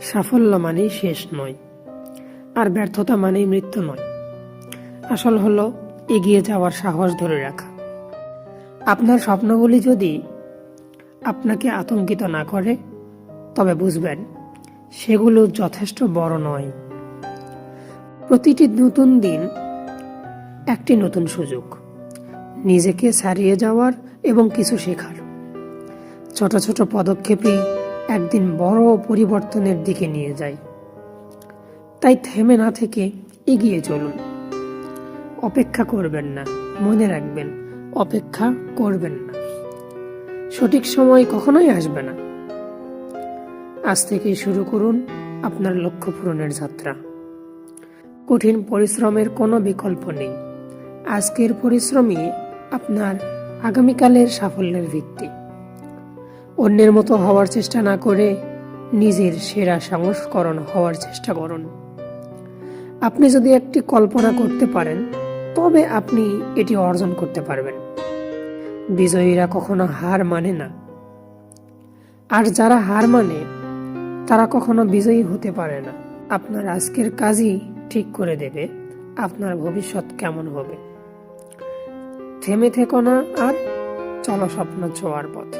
সাফল্য মানেই শেষ নয়, আর ব্যর্থতা মানেই মৃত্যু নয়। আসল হলো এগিয়ে যাওয়ার সাহস ধরে রাখা। আপনার স্বপ্নগুলি যদি আপনাকে আতঙ্কিত না করে, তবে বুঝবেন সেগুলো যথেষ্ট বড় নয়। প্রতিটি নতুন দিন একটি নতুন সুযোগ, নিজেকে ছাড়িয়ে যাওয়ার এবং কিছু শেখার। ছোট ছোট পদক্ষেপই একদিন বড় পরিবর্তনের দিকে নিয়ে যায়। তাই থেমে না থেকে এগিয়ে চলুন। অপেক্ষা করবেন না, মনে রাখবেন অপেক্ষা করবেন না। সঠিক সময় কখনোই আসবে না। আজ থেকেই শুরু করুন আপনার লক্ষ্য পূরণের যাত্রা। কঠিন পরিশ্রমের কোনো বিকল্প নেই। আজকের পরিশ্রমই আপনার আগামীকালের সাফল্যের ভিত্তি। অন্যের মতো হওয়ার চেষ্টা না করে নিজের সেরা সংস্করণ হওয়ার চেষ্টা করুন। আপনি যদি একটি কল্পনা করতে পারেন, তবে আপনি এটি অর্জন করতে পারবেন। বিজয়ীরা কখনো হার মানে না, আর যারা হার মানে তারা কখনো বিজয়ী হতে পারে না। আপনার আজকের কাজই ঠিক করে দেবে আপনার ভবিষ্যৎ কেমন হবে। থেমে থেকো না, আর চলো স্বপ্ন ছোঁয়ার পথে।